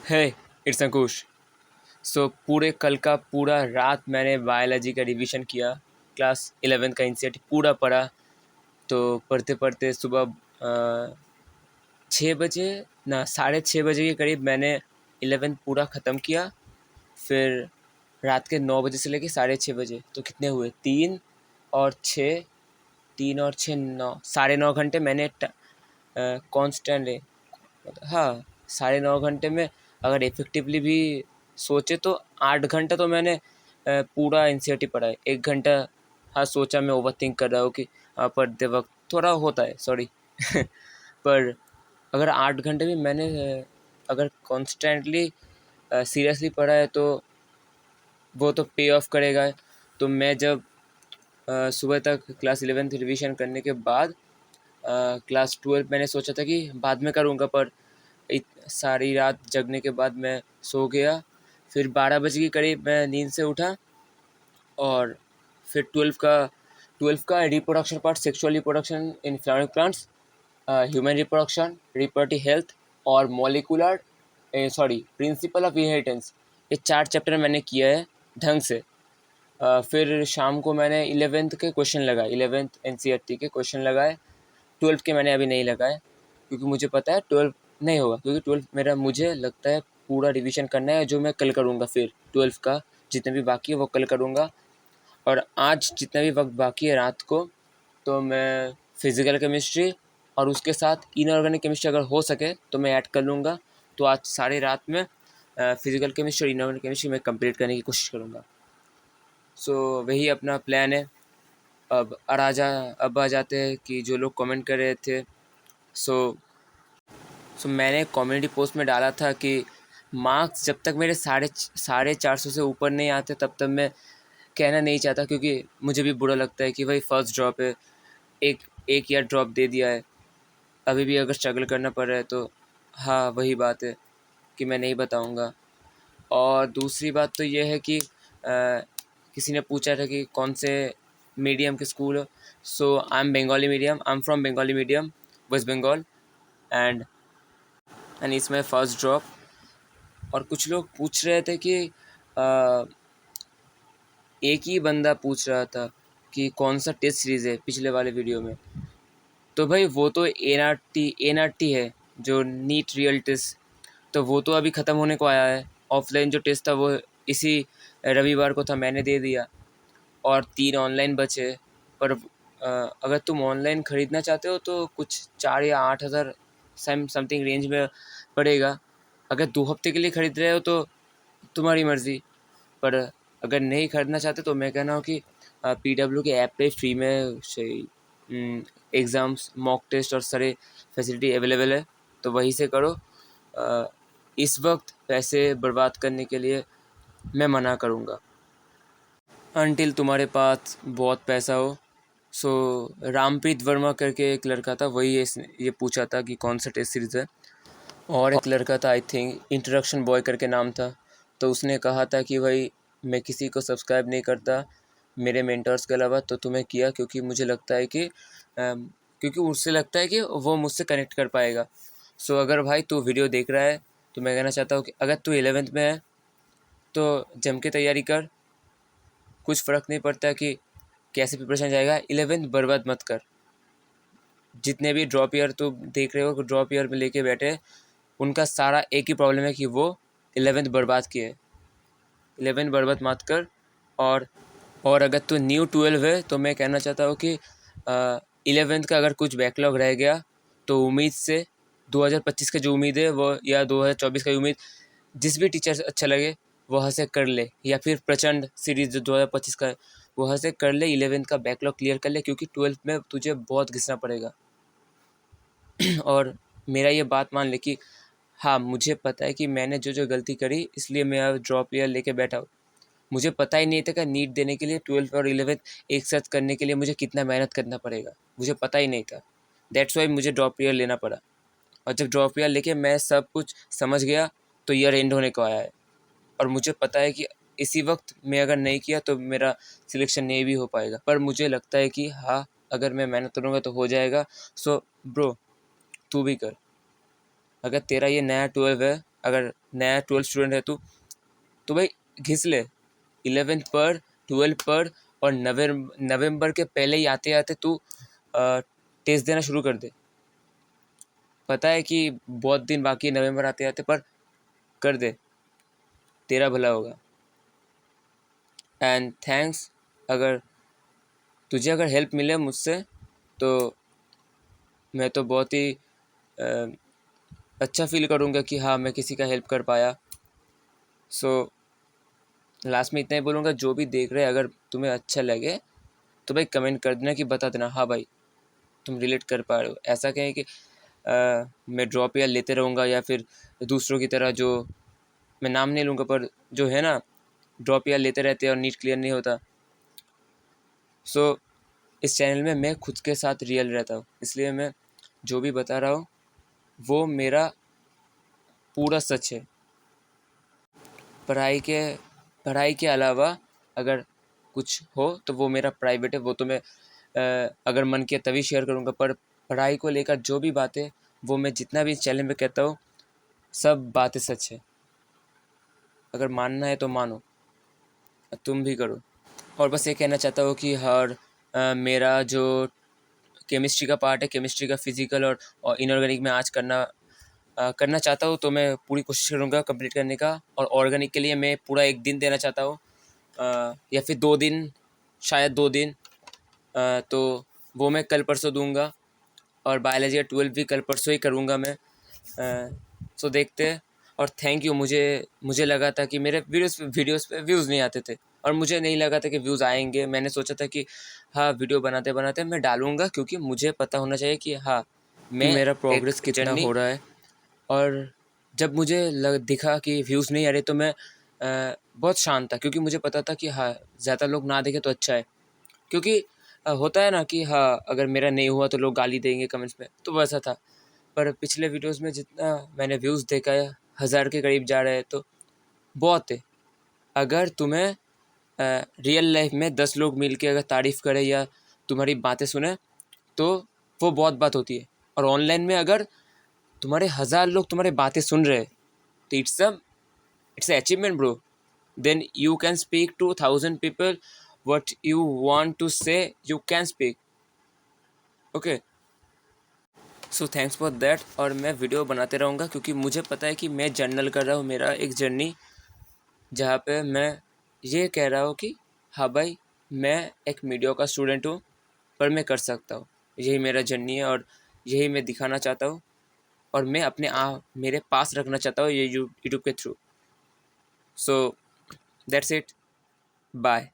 है इट्स अंकुश। सो पूरे कल का पूरा रात मैंने बायोलॉजी का रिवीजन किया। क्लास 11 का एनसीईआरटी पूरा पढ़ा। तो पढ़ते पढ़ते सुबह 6 बजे ना 6:30 बजे के करीब मैंने 11 पूरा ख़त्म किया। फिर रात के 9 बजे से लेके 6:30 बजे, तो कितने हुए, 3 और 6 9, 9.5 घंटे मैंने कॉन्स्टेंटली, हाँ 9.5 घंटे में अगर इफ़ेक्टिवली भी सोचे तो 8 घंटा तो मैंने पूरा एनसीईआरटी पढ़ा है। 1 घंटा हाँ सोचा मैं ओवरथिंक कर रहा हूँ कि पढ़ते वक्त थोड़ा होता है, सॉरी पर अगर 8 घंटे भी मैंने अगर कॉन्स्टेंटली सीरियसली पढ़ा है तो वो तो पे ऑफ करेगा। तो मैं जब सुबह तक क्लास 11th रिवीजन करने के बाद क्लास 12 मैंने सोचा था कि बाद में करूँगा, पर सारी रात जगने के बाद मैं सो गया। फिर 12 बजे के करीब मैं नींद से उठा और फिर 12 का reproduction part, sexual reproduction in flowering plants, human reproduction, reproductive health और मॉलिकुलर प्रिंसिपल ऑफ इनहेरिटेंस, ये 4 चैप्टर मैंने किया है ढंग से। फिर शाम को मैंने 11th के क्वेश्चन लगाए, 11th एनसीईआरटी के क्वेश्चन लगाए। 12th के मैंने अभी नहीं लगाए क्योंकि मुझे पता है 12 नहीं होगा, क्योंकि 12 मेरा मुझे लगता है पूरा रिवीजन करना है, जो मैं कल करूँगा। फिर 12 का जितना भी बाकी है वो कल करूँगा। और आज जितना भी वक्त बाकी है रात को, तो मैं फिज़िकल केमिस्ट्री और उसके साथ इनऑर्गेनिक केमिस्ट्री अगर हो सके तो मैं ऐड कर लूँगा। तो आज सारी रात में फिज़िकल केमिस्ट्री और इनऑर्गेनिक केमिस्ट्री मैं कंप्लीट करने की कोशिश करूँगा। सो वही अपना प्लान है। अब आ जाते हैं कि जो लोग कमेंट कर रहे थे। सो मैंने कम्युनिटी पोस्ट में डाला था कि मार्क्स जब तक मेरे 450 से ऊपर नहीं आते तब तक मैं कहना नहीं चाहता, क्योंकि मुझे भी बुरा लगता है कि भाई फर्स्ट ड्रॉप है, एक एक ईयर ड्रॉप दे दिया है, अभी भी अगर स्ट्रगल करना पड़ रहा है तो हाँ वही बात है कि मैं नहीं बताऊँगा। और दूसरी बात तो ये है कि किसी ने पूछा था कि कौन से मीडियम के स्कूल हो। So I am Bengali medium, I am from Bengali medium, West Bengal, and it's my first drop. और कुछ लोग पूछ रहे थे कि एक ही बंदा पूछ रहा था कि कौन सा टेस्ट सीरीज़ है पिछले वाले वीडियो में। तो भाई वो तो एनआरटी है, जो नीट रियल टेस्ट, तो वो तो अभी ख़त्म होने को आया है। ऑफलाइन जो टेस्ट था वो इसी रविवार को था, मैंने दे दिया। और 3 ऑनलाइन बचे। पर अगर तुम ऑनलाइन ख़रीदना चाहते हो तो कुछ 4 या 8 हज़ार समथिंग रेंज में पड़ेगा। अगर 2 हफ्ते के लिए ख़रीद रहे हो तो तुम्हारी मर्ज़ी। पर अगर नहीं खरीदना चाहते तो मैं कह रहा हूँ कि पीडब्ल्यू के ऐप पे फ्री में एग्ज़ाम्स, मॉक टेस्ट और सारे फैसिलिटी अवेलेबल है, तो वहीं से करो। इस वक्त पैसे बर्बाद करने के लिए मैं मना करूँगा अनटिल तुम्हारे पास बहुत पैसा हो। सो रामप्रीत वर्मा करके एक लड़का था, वही ये पूछा था कि कौन सा टेस्ट सीरीज़ है। और एक लड़का था, आई थिंक इंट्रोडक्शन बॉय करके नाम था, तो उसने कहा था कि भाई मैं किसी को सब्सक्राइब नहीं करता मेरे मेंटर्स के अलावा, तो तुम्हें किया क्योंकि मुझे लगता है कि क्योंकि उससे लगता है कि वो मुझसे कनेक्ट कर पाएगा। सो अगर भाई तू वीडियो देख रहा है तो मैं कहना चाहता हूँ कि अगर तू 11th में है तो जम के तैयारी कर। कुछ फ़र्क नहीं पड़ता कि कैसे प्रिपरेशन जाएगा, 11th बर्बाद मत कर। जितने भी ड्रॉप ईयर तू देख रहे हो, ड्रॉप ईयर में लेके बैठे, उनका सारा एक ही प्रॉब्लम है कि वो 11th बर्बाद किए। 11th बर्बाद मत कर। और अगर तू न्यू 12 है तो मैं कहना चाहता हूँ कि 11th का अगर कुछ बैकलॉग रह गया तो उम्मीद से 2025 का जो उम्मीद है वो, या 2024 का उम्मीद, जिस भी टीचर से अच्छा लगे वहाँ से कर ले, या फिर प्रचंड सीरीज़ जो 2025 का है वहाँ से कर ले। 11th का बैकलॉग क्लियर कर ले, क्योंकि 12th में तुझे बहुत घिसना पड़ेगा। और मेरा ये बात मान ले कि हाँ मुझे पता है कि मैंने जो गलती करी इसलिए मैं अब ड्रॉप ईयर लेके बैठा हूँ। मुझे पता ही नहीं था कि नीट देने के लिए 12th और 11th एक साथ करने के लिए मुझे कितना मेहनत करना पड़ेगा, मुझे पता ही नहीं था। दैट्स वाई मुझे ड्रॉप ईयर लेना पड़ा। और जब ड्रॉप ईयर लेके मैं सब कुछ समझ गया तो ईयर एंड होने को आया है, और मुझे पता है कि इसी वक्त मैं अगर नहीं किया तो मेरा सिलेक्शन नहीं भी हो पाएगा। पर मुझे लगता है कि हाँ अगर मैं मेहनत करूँगा तो हो जाएगा। सो ब्रो तू भी कर। अगर तेरा ये नया 12 है अगर नया 12th स्टूडेंट है तो भाई घिस ले, 11th पर, 12th पर, और नवंबर के पहले ही आते आते तू टेस्ट देना शुरू कर दे। पता है कि बहुत दिन बाकी है नवंबर आते आते, पर कर दे, तेरा भला होगा। एंड थैंक्स, अगर तुझे अगर हेल्प मिले मुझसे तो मैं तो बहुत ही अच्छा फील करूँगा कि हाँ मैं किसी का हेल्प कर पाया। सो लास्ट में इतना ही बोलूँगा, जो भी देख रहे हैं अगर तुम्हें अच्छा लगे तो भाई कमेंट कर देना, कि बता देना हाँ भाई तुम रिलेट कर पा रहे हो। ऐसा कहें कि मैं ड्रॉप या लेते रहूँगा, या फिर दूसरों की तरह जो, मैं नाम नहीं लूँगा, पर जो है ना ड्रॉप या लेते रहते हैं और नीट क्लियर नहीं होता। सो इस चैनल में मैं खुद के साथ रियल रहता हूँ, इसलिए मैं जो भी बता रहा हूँ वो मेरा पूरा सच है। पढ़ाई के अलावा अगर कुछ हो तो वो मेरा प्राइवेट है, वो तो मैं अगर मन किया तभी शेयर करूँगा। पर पढ़ाई को लेकर जो भी बातें, वो मैं जितना भी इस चैनल में कहता हूँ सब बातें सच है। अगर मानना है तो मानो, तुम भी करो। और बस ये कहना चाहता हूँ कि मेरा जो केमिस्ट्री का पार्ट है, केमिस्ट्री का फिजिकल और इनऑर्गेनिक में आज करना चाहता हूँ, तो मैं पूरी कोशिश करूँगा कंप्लीट करने का। और ऑर्गेनिक के लिए मैं पूरा 1 दिन देना चाहता हूँ, या फिर 2 दिन, शायद 2 दिन, तो वो मैं कल परसों दूंगा। और बायोलॉजी का 12 भी कल परसों ही करूँगा मैं। सो देखते हैं। और थैंक यू, मुझे लगा था कि मेरे वीडियोस पे व्यूज़ नहीं आते थे, और मुझे नहीं लगा था कि व्यूज़ आएंगे। मैंने सोचा था कि हाँ वीडियो बनाते बनाते मैं डालूँगा, क्योंकि मुझे पता होना चाहिए कि हाँ मेरा प्रोग्रेस कितना हो रहा है। और जब मुझे दिखा कि व्यूज़ नहीं आ रहे तो मैं बहुत शांत था, क्योंकि मुझे पता था कि हाँ ज़्यादा लोग ना देखें तो अच्छा है। क्योंकि होता है ना कि हाँ अगर मेरा नहीं हुआ तो लोग गाली देंगे कमेंट्स में, तो वैसा था। पर पिछले वीडियोस में जितना मैंने व्यूज़ देखा है 1000 के करीब जा रहे हैं, तो बहुत है। अगर तुम्हें रियल लाइफ में 10 लोग मिल के अगर तारीफ़ करें या तुम्हारी बातें सुने तो वो बहुत बात होती है। और ऑनलाइन में अगर तुम्हारे 1000 लोग तुम्हारी बातें सुन रहे हैं तो it's achievement bro. Then you can speak to 1000 people what you want to say, you can speak, okay? So thanks for that. और मैं वीडियो बनाते रहूँगा, क्योंकि मुझे पता है कि मैं जर्नल कर रहा हूँ, मेरा एक जर्नी, जहाँ पे मैं ये कह रहा हूँ कि हाँ भाई मैं एक मीडिया का स्टूडेंट हूँ, पर मैं कर सकता हूँ। यही मेरा जर्नी है और यही मैं दिखाना चाहता हूँ, और मैं मेरे पास रखना चाहता हूँ ये यूट्यूब के through. So that's it, bye.